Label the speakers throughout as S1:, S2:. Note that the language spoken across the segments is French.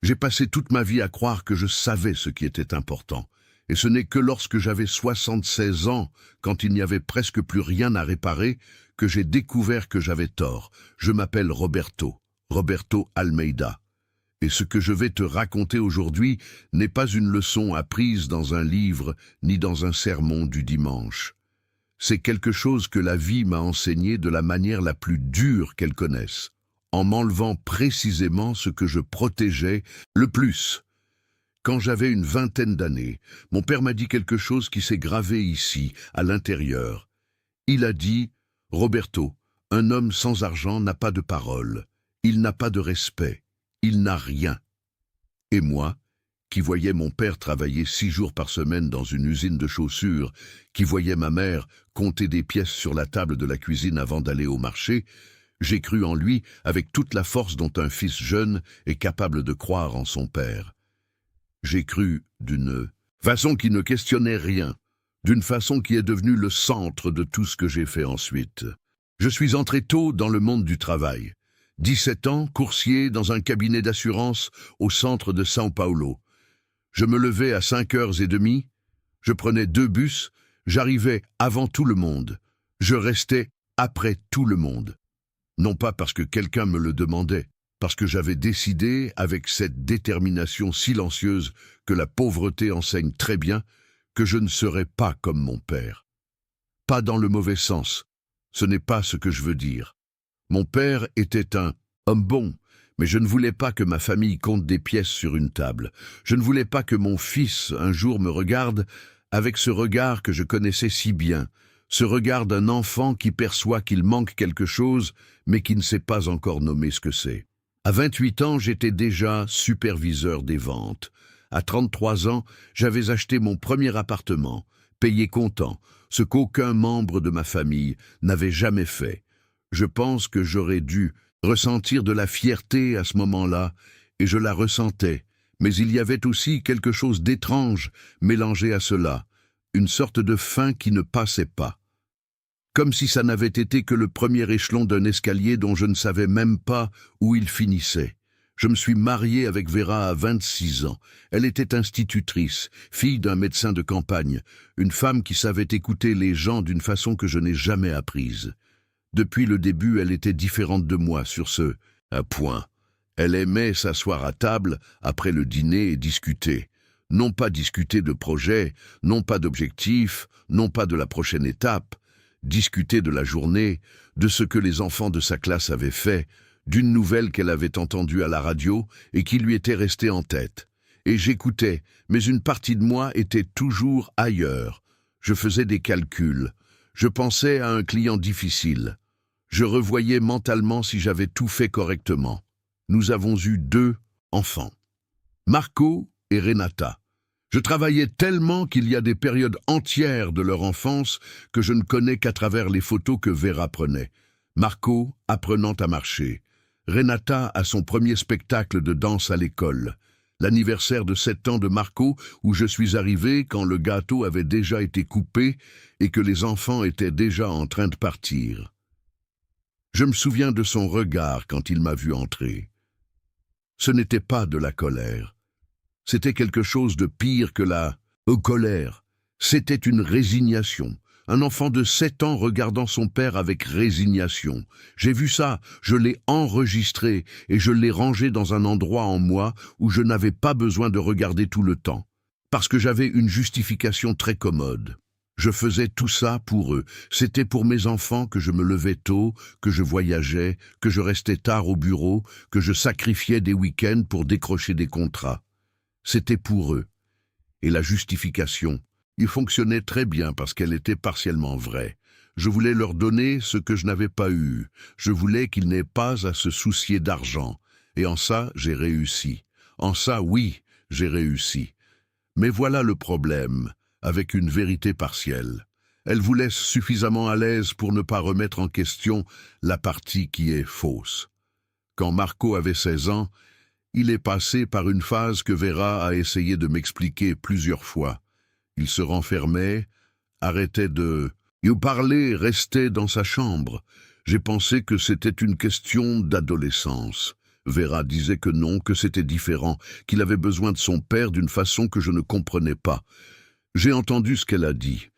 S1: J'ai passé toute ma vie à croire que je savais ce qui était important. Et ce n'est que lorsque j'avais 76 ans, quand il n'y avait presque plus rien à réparer, que j'ai découvert que j'avais tort. Je m'appelle Roberto Almeida. Et ce que je vais te raconter aujourd'hui n'est pas une leçon apprise dans un livre ni dans un sermon du dimanche. C'est quelque chose que la vie m'a enseigné de la manière la plus dure qu'elle connaisse, en m'enlevant précisément ce que je protégeais le plus. Quand j'avais une vingtaine d'années, mon père m'a dit quelque chose qui s'est gravé ici, à l'intérieur. Il a dit « Roberto, un homme sans argent n'a pas de parole, il n'a pas de respect, il n'a rien. » Et moi, qui voyais mon père travailler 6 jours par semaine dans une usine de chaussures, qui voyais ma mère compter des pièces sur la table de la cuisine avant d'aller au marché, j'ai cru en lui avec toute la force dont un fils jeune est capable de croire en son père. J'ai cru d'une façon qui ne questionnait rien, d'une façon qui est devenue le centre de tout ce que j'ai fait ensuite. Je suis entré tôt dans le monde du travail. 17 ans, coursier dans un cabinet d'assurance au centre de São Paulo. Je me levais à 5h30, je prenais 2 bus, j'arrivais avant tout le monde. Je restais après tout le monde. Non pas parce que quelqu'un me le demandait, parce que j'avais décidé, avec cette détermination silencieuse que la pauvreté enseigne très bien, que je ne serais pas comme mon père. Pas dans le mauvais sens, ce n'est pas ce que je veux dire. Mon père était un homme bon, mais je ne voulais pas que ma famille compte des pièces sur une table. Je ne voulais pas que mon fils un jour me regarde avec ce regard que je connaissais si bien, ce regard d'un enfant qui perçoit qu'il manque quelque chose, mais qui ne sait pas encore nommer ce que c'est. À 28 ans, j'étais déjà superviseur des ventes. À 33 ans, j'avais acheté mon premier appartement, payé comptant, ce qu'aucun membre de ma famille n'avait jamais fait. Je pense que j'aurais dû ressentir de la fierté à ce moment-là, et je la ressentais, mais il y avait aussi quelque chose d'étrange mélangé à cela, une sorte de faim qui ne passait pas. Comme si ça n'avait été que le premier échelon d'un escalier dont je ne savais même pas où il finissait. Je me suis marié avec Vera à 26 ans. Elle était institutrice, fille d'un médecin de campagne, une femme qui savait écouter les gens d'une façon que je n'ai jamais apprise. Depuis le début, elle était différente de moi sur ce point. Elle aimait s'asseoir à table après le dîner et discuter. Non pas discuter de projets, non pas d'objectifs, non pas de la prochaine étape, discuter de la journée, de ce que les enfants de sa classe avaient fait, d'une nouvelle qu'elle avait entendue à la radio et qui lui était restée en tête. Et j'écoutais, mais une partie de moi était toujours ailleurs. Je faisais des calculs. Je pensais à un client difficile. Je revoyais mentalement si j'avais tout fait correctement. Nous avons eu 2 enfants, Marco et Renata. Je travaillais tellement qu'il y a des périodes entières de leur enfance que je ne connais qu'à travers les photos que Vera prenait. Marco apprenant à marcher. Renata à son premier spectacle de danse à l'école. L'anniversaire de 7 ans de Marco où je suis arrivé quand le gâteau avait déjà été coupé et que les enfants étaient déjà en train de partir. Je me souviens de son regard quand il m'a vu entrer. Ce n'était pas de la colère. C'était quelque chose de pire que la colère. C'était une résignation. Un enfant de 7 ans regardant son père avec résignation. J'ai vu ça, je l'ai enregistré et je l'ai rangé dans un endroit en moi où je n'avais pas besoin de regarder tout le temps. Parce que j'avais une justification très commode. Je faisais tout ça pour eux. C'était pour mes enfants que je me levais tôt, que je voyageais, que je restais tard au bureau, que je sacrifiais des week-ends pour décrocher des contrats. C'était pour eux. Et la justification, il fonctionnait très bien parce qu'elle était partiellement vraie. Je voulais leur donner ce que je n'avais pas eu. Je voulais qu'ils n'aient pas à se soucier d'argent. Et en ça, j'ai réussi. En ça, oui, j'ai réussi. Mais voilà le problème, avec une vérité partielle. Elle vous laisse suffisamment à l'aise pour ne pas remettre en question la partie qui est fausse. Quand Marco avait 16 ans, il est passé par une phase que Vera a essayé de m'expliquer plusieurs fois. Il se renfermait, arrêtait de parler, restait dans sa chambre. J'ai pensé que c'était une question d'adolescence. Vera disait que non, que c'était différent, qu'il avait besoin de son père d'une façon que je ne comprenais pas. J'ai entendu ce qu'elle a dit.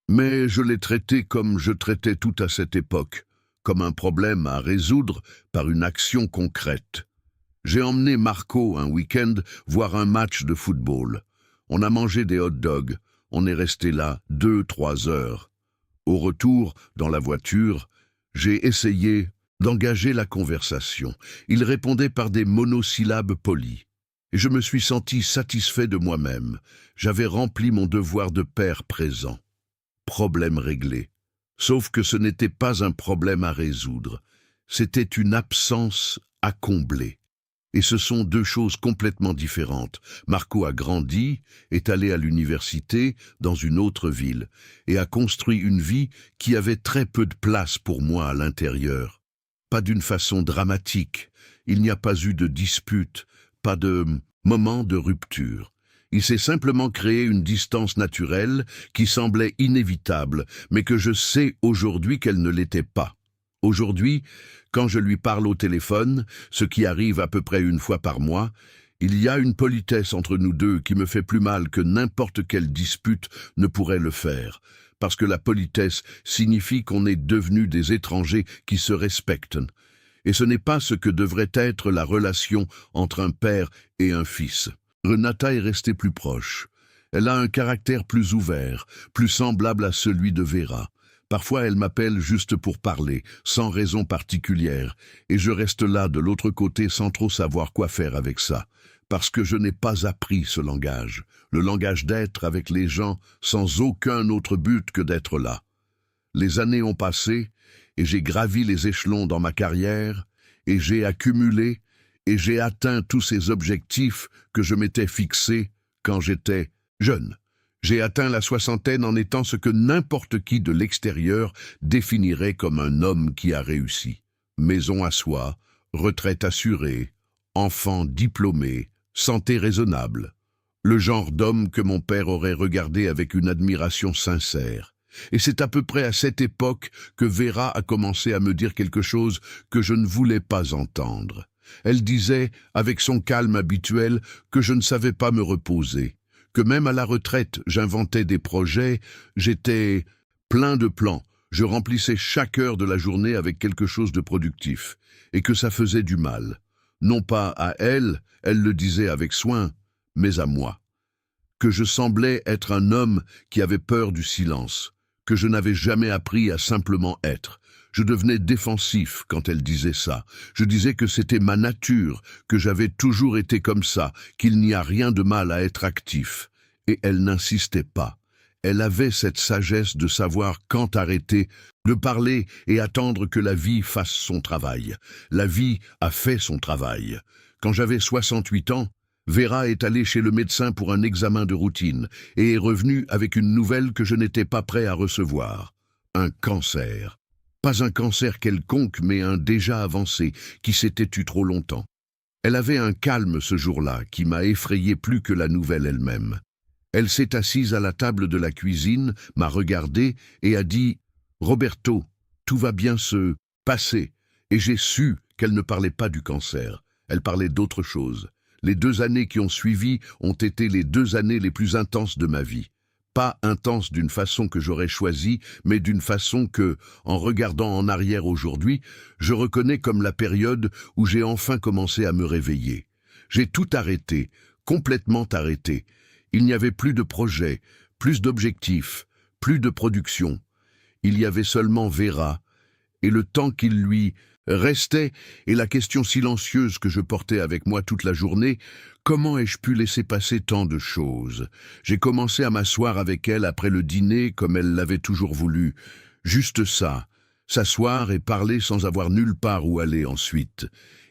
S1: Mais je l'ai traité comme je traitais tout à cette époque, comme un problème à résoudre par une action concrète. J'ai emmené Marco un week-end voir un match de football. On a mangé des hot-dogs. On est resté là 2-3 heures. Au retour, dans la voiture, j'ai essayé d'engager la conversation. Il répondait par des monosyllabes polis. Et je me suis senti satisfait de moi-même. J'avais rempli mon devoir de père présent. Problème réglé. Sauf que ce n'était pas un problème à résoudre. C'était une absence à combler. Et ce sont deux choses complètement différentes. Marco a grandi, est allé à l'université, dans une autre ville, et a construit une vie qui avait très peu de place pour moi à l'intérieur. Pas d'une façon dramatique. Il n'y a pas eu de dispute, pas de moment de rupture. Il s'est simplement créé une distance naturelle qui semblait inévitable, mais que je sais aujourd'hui qu'elle ne l'était pas. Aujourd'hui, quand je lui parle au téléphone, ce qui arrive à peu près une fois par mois, il y a une politesse entre nous deux qui me fait plus mal que n'importe quelle dispute ne pourrait le faire, parce que la politesse signifie qu'on est devenus des étrangers qui se respectent. Et ce n'est pas ce que devrait être la relation entre un père et un fils. Renata est restée plus proche. Elle a un caractère plus ouvert, plus semblable à celui de Vera. Parfois, elle m'appelle juste pour parler, sans raison particulière, et je reste là de l'autre côté sans trop savoir quoi faire avec ça, parce que je n'ai pas appris ce langage, le langage d'être avec les gens sans aucun autre but que d'être là. Les années ont passé, et j'ai gravi les échelons dans ma carrière, et j'ai accumulé, et j'ai atteint tous ces objectifs que je m'étais fixés quand j'étais jeune. J'ai atteint la soixantaine en étant ce que n'importe qui de l'extérieur définirait comme un homme qui a réussi. Maison à soi, retraite assurée, enfant diplômé, santé raisonnable. Le genre d'homme que mon père aurait regardé avec une admiration sincère. Et c'est à peu près à cette époque que Vera a commencé à me dire quelque chose que je ne voulais pas entendre. Elle disait, avec son calme habituel, que je ne savais pas me reposer, que même à la retraite, j'inventais des projets, j'étais plein de plans, je remplissais chaque heure de la journée avec quelque chose de productif, et que ça faisait du mal. Non pas à elle, elle le disait avec soin, mais à moi. Que je semblais être un homme qui avait peur du silence, que je n'avais jamais appris à simplement être. Je devenais défensif quand elle disait ça. Je disais que c'était ma nature, que j'avais toujours été comme ça, qu'il n'y a rien de mal à être actif. Et elle n'insistait pas. Elle avait cette sagesse de savoir quand arrêter de parler et attendre que la vie fasse son travail. La vie a fait son travail. Quand j'avais 68 ans, Vera est allée chez le médecin pour un examen de routine et est revenue avec une nouvelle que je n'étais pas prêt à recevoir. Un cancer. Pas un cancer quelconque, mais un déjà avancé, qui s'était tu trop longtemps. Elle avait un calme ce jour-là, qui m'a effrayé plus que la nouvelle elle-même. Elle s'est assise à la table de la cuisine, m'a regardé et a dit « Roberto, tout va bien se passer ». Et j'ai su qu'elle ne parlait pas du cancer, elle parlait d'autre chose. Les 2 années qui ont suivi ont été les 2 années les plus intenses de ma vie. Pas intense d'une façon que j'aurais choisie, mais d'une façon que, en regardant en arrière aujourd'hui, je reconnais comme la période où j'ai enfin commencé à me réveiller. J'ai tout arrêté, complètement arrêté. Il n'y avait plus de projet, plus d'objectifs, plus de production. Il y avait seulement Vera, et le temps qu'il lui restait, et la question silencieuse que je portais avec moi toute la journée, comment ai-je pu laisser passer tant de choses? J'ai commencé à m'asseoir avec elle après le dîner comme elle l'avait toujours voulu. Juste ça, s'asseoir et parler sans avoir nulle part où aller ensuite.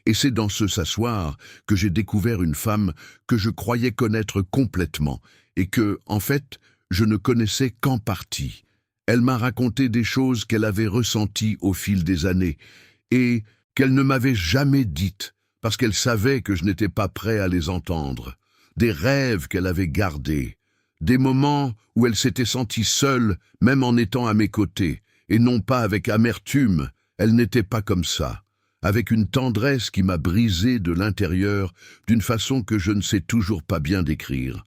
S1: Et c'est dans ce s'asseoir que j'ai découvert une femme que je croyais connaître complètement, et que, en fait, je ne connaissais qu'en partie. Elle m'a raconté des choses qu'elle avait ressenties au fil des années, et qu'elle ne m'avait jamais dites, parce qu'elle savait que je n'étais pas prêt à les entendre. Des rêves qu'elle avait gardés, des moments où elle s'était sentie seule, même en étant à mes côtés, et non pas avec amertume, elle n'était pas comme ça. avec une tendresse qui m'a brisé de l'intérieur d'une façon que je ne sais toujours pas bien décrire.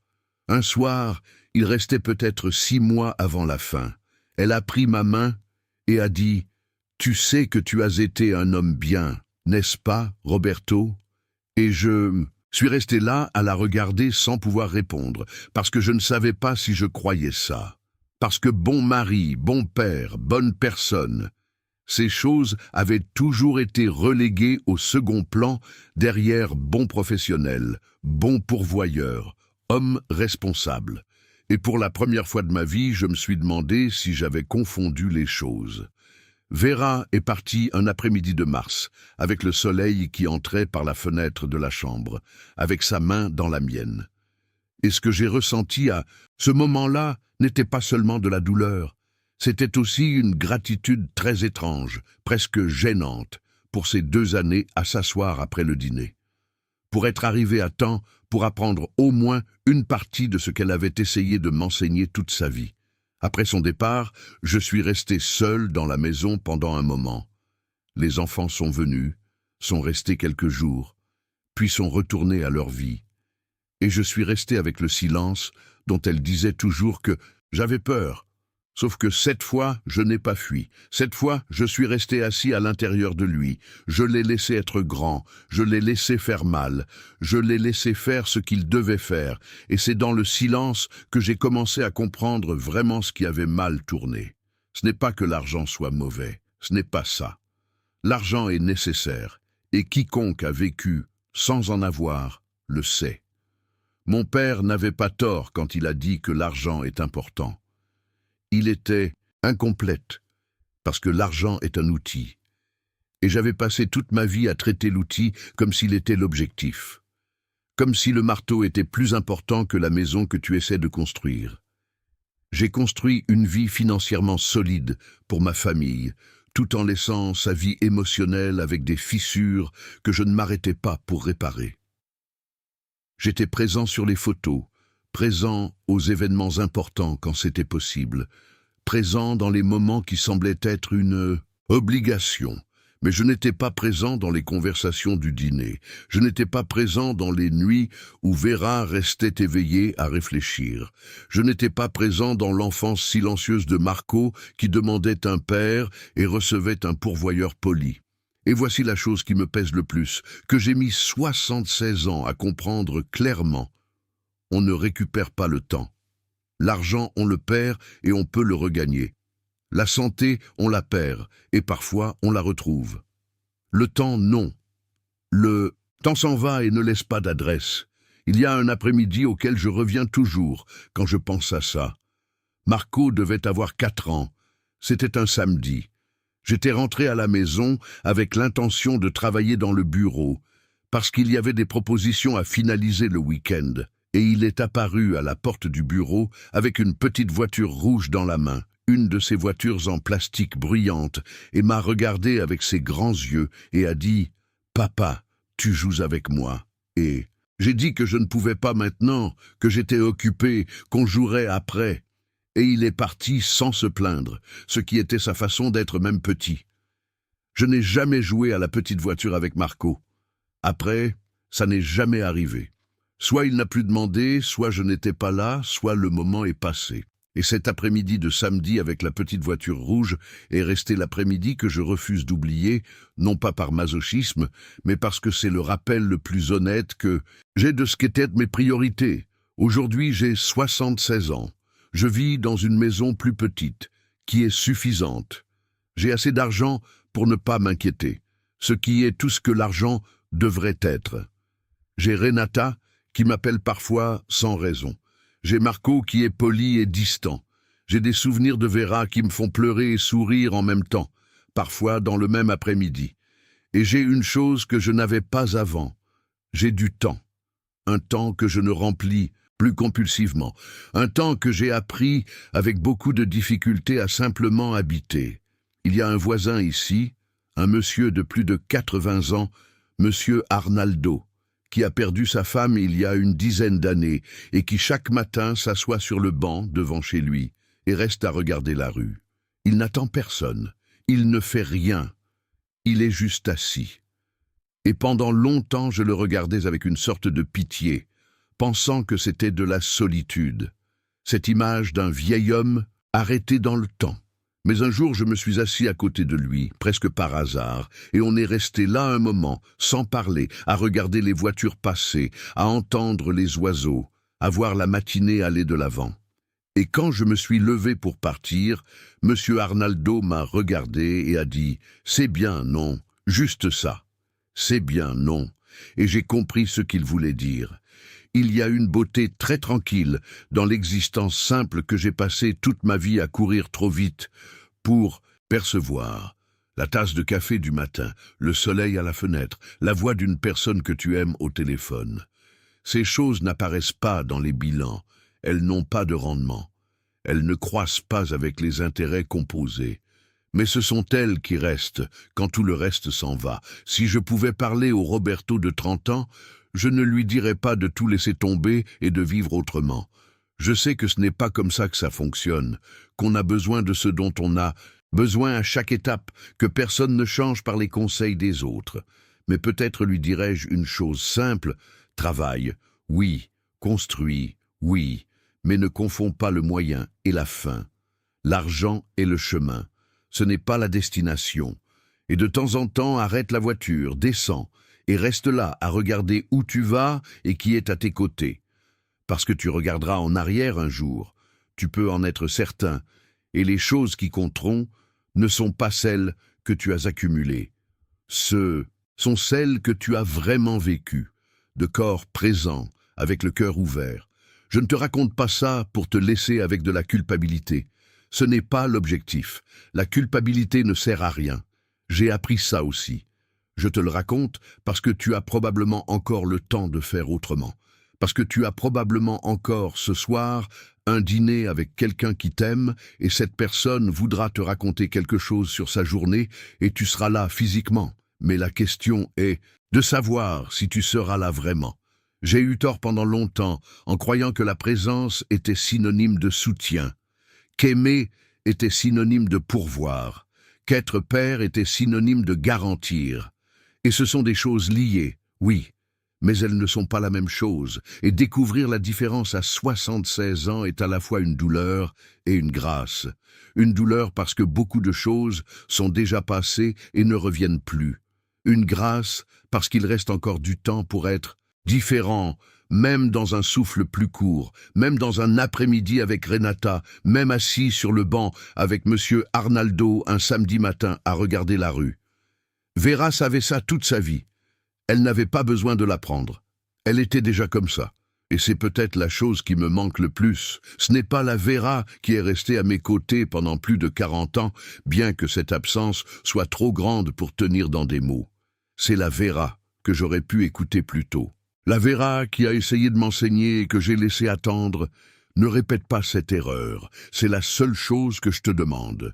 S1: Un soir, il restait peut-être 6 mois avant la fin. Elle a pris ma main et a dit « Tu sais que tu as été un homme bien, n'est-ce pas, Roberto ?» Et je suis resté là à la regarder sans pouvoir répondre, parce que je ne savais pas si je croyais ça. Parce que bon mari, bon père, bonne personne, ces choses avaient toujours été reléguées au second plan derrière bon professionnel, bon pourvoyeur, homme responsable. Et pour la première fois de ma vie, je me suis demandé si j'avais confondu les choses. Vera est partie un après-midi de mars, avec le soleil qui entrait par la fenêtre de la chambre, avec sa main dans la mienne. Et ce que j'ai ressenti à ce moment-là n'était pas seulement de la douleur, c'était aussi une gratitude très étrange, presque gênante, pour ces 2 années à s'asseoir après le dîner. Pour être arrivé à temps, pour apprendre au moins une partie de ce qu'elle avait essayé de m'enseigner toute sa vie. Après son départ, je suis resté seul dans la maison pendant un moment. Les enfants sont venus, sont restés quelques jours, puis sont retournés à leur vie. Et je suis resté avec le silence dont elle disait toujours que j'avais peur. Sauf que cette fois, je n'ai pas fui. Cette fois, je suis resté assis à l'intérieur de lui. Je l'ai laissé être grand, je l'ai laissé faire mal, je l'ai laissé faire ce qu'il devait faire. Et c'est dans le silence que j'ai commencé à comprendre vraiment ce qui avait mal tourné. Ce n'est pas que l'argent soit mauvais, ce n'est pas ça. L'argent est nécessaire, et quiconque a vécu sans en avoir le sait. Mon père n'avait pas tort quand il a dit que l'argent est important. Il était incomplète, parce que l'argent est un outil. Et j'avais passé toute ma vie à traiter l'outil comme s'il était l'objectif. Comme si le marteau était plus important que la maison que tu essaies de construire. J'ai construit une vie financièrement solide pour ma famille, tout en laissant sa vie émotionnelle avec des fissures que je ne m'arrêtais pas pour réparer. J'étais présent sur les photos, présent aux événements importants quand c'était possible, présent dans les moments qui semblaient être une obligation. Mais je n'étais pas présent dans les conversations du dîner. Je n'étais pas présent dans les nuits où Vera restait éveillée à réfléchir. Je n'étais pas présent dans l'enfance silencieuse de Marco qui demandait un père et recevait un pourvoyeur poli. Et voici la chose qui me pèse le plus, que j'ai mis 76 ans à comprendre clairement. On ne récupère pas le temps. L'argent, on le perd et on peut le regagner. La santé, on la perd et parfois on la retrouve. Le temps, non. Le temps s'en va et ne laisse pas d'adresse. Il y a un après-midi auquel je reviens toujours quand je pense à ça. Marco devait avoir 4 ans. C'était un samedi. J'étais rentré à la maison avec l'intention de travailler dans le bureau, parce qu'il y avait des propositions à finaliser le week-end. Et il est apparu à la porte du bureau avec une petite voiture rouge dans la main, une de ces voitures en plastique bruyante, et m'a regardé avec ses grands yeux et a dit « Papa, tu joues avec moi ». Et j'ai dit que je ne pouvais pas maintenant, que j'étais occupé, qu'on jouerait après. Et il est parti sans se plaindre, ce qui était sa façon d'être même petit. Je n'ai jamais joué à la petite voiture avec Marco. Après, ça n'est jamais arrivé. Soit il n'a plus demandé, soit je n'étais pas là, soit le moment est passé. Et cet après-midi de samedi avec la petite voiture rouge est resté l'après-midi que je refuse d'oublier, non pas par masochisme, mais parce que c'est le rappel le plus honnête que j'ai de ce qu'étaient mes priorités. Aujourd'hui, j'ai 76 ans. Je vis dans une maison plus petite, qui est suffisante. J'ai assez d'argent pour ne pas m'inquiéter, ce qui est tout ce que l'argent devrait être. J'ai Renata, qui m'appelle parfois sans raison. J'ai Marco qui est poli et distant. J'ai des souvenirs de Vera qui me font pleurer et sourire en même temps, parfois dans le même après-midi. Et j'ai une chose que je n'avais pas avant. J'ai du temps. Un temps que je ne remplis plus compulsivement. Un temps que j'ai appris avec beaucoup de difficulté à simplement habiter. Il y a un voisin ici, un monsieur de plus de 80 ans, monsieur Arnaldo, qui a perdu sa femme il y a une dizaine d'années et qui chaque matin s'assoit sur le banc devant chez lui et reste à regarder la rue. Il n'attend personne, il ne fait rien, il est juste assis. Et pendant longtemps je le regardais avec une sorte de pitié, pensant que c'était de la solitude. Cette image d'un vieil homme arrêté dans le temps. Mais un jour je me suis assis à côté de lui, presque par hasard, et on est resté là un moment, sans parler, à regarder les voitures passer, à entendre les oiseaux, à voir la matinée aller de l'avant. Et quand je me suis levé pour partir, Monsieur Arnaldo m'a regardé et a dit « C'est bien, non, juste ça. C'est bien, non. » Et j'ai compris ce qu'il voulait dire. Il y a une beauté très tranquille dans l'existence simple que j'ai passé toute ma vie à courir trop vite pour percevoir. La tasse de café du matin, le soleil à la fenêtre, la voix d'une personne que tu aimes au téléphone. Ces choses n'apparaissent pas dans les bilans, elles n'ont pas de rendement. Elles ne croissent pas avec les intérêts composés. Mais ce sont elles qui restent quand tout le reste s'en va. Si je pouvais parler au Roberto de 30 ans, je ne lui dirais pas de tout laisser tomber et de vivre autrement. Je sais que ce n'est pas comme ça que ça fonctionne, qu'on a besoin de ce dont on a besoin à chaque étape, que personne ne change par les conseils des autres. Mais peut-être lui dirais-je une chose simple, travaille, oui, construis, oui, mais ne confonds pas le moyen et la fin. L'argent est le chemin, ce n'est pas la destination. Et de temps en temps, arrête la voiture, descends, et reste là à regarder où tu vas et qui est à tes côtés. Parce que tu regarderas en arrière un jour, tu peux en être certain, et les choses qui compteront ne sont pas celles que tu as accumulées. Ce sont celles que tu as vraiment vécues, de corps présent, avec le cœur ouvert. Je ne te raconte pas ça pour te laisser avec de la culpabilité. Ce n'est pas l'objectif. La culpabilité ne sert à rien. J'ai appris ça aussi. Je te le raconte parce que tu as probablement encore le temps de faire autrement. Parce que tu as probablement encore, ce soir, un dîner avec quelqu'un qui t'aime et cette personne voudra te raconter quelque chose sur sa journée et tu seras là physiquement. Mais la question est de savoir si tu seras là vraiment. J'ai eu tort pendant longtemps en croyant que la présence était synonyme de soutien, qu'aimer était synonyme de pourvoir, qu'être père était synonyme de garantir. Et ce sont des choses liées, oui, mais elles ne sont pas la même chose, et découvrir la différence à 76 ans est à la fois une douleur et une grâce. Une douleur parce que beaucoup de choses sont déjà passées et ne reviennent plus. Une grâce parce qu'il reste encore du temps pour être différent, même dans un souffle plus court, même dans un après-midi avec Renata, même assis sur le banc avec Monsieur Arnaldo un samedi matin à regarder la rue. Vera savait ça toute sa vie. Elle n'avait pas besoin de l'apprendre. Elle était déjà comme ça. Et c'est peut-être la chose qui me manque le plus. Ce n'est pas la Vera qui est restée à mes côtés pendant plus de 40 ans, bien que cette absence soit trop grande pour tenir dans des mots. C'est la Vera que j'aurais pu écouter plus tôt. La Vera qui a essayé de m'enseigner et que j'ai laissé attendre. Ne répète pas cette erreur. C'est la seule chose que je te demande.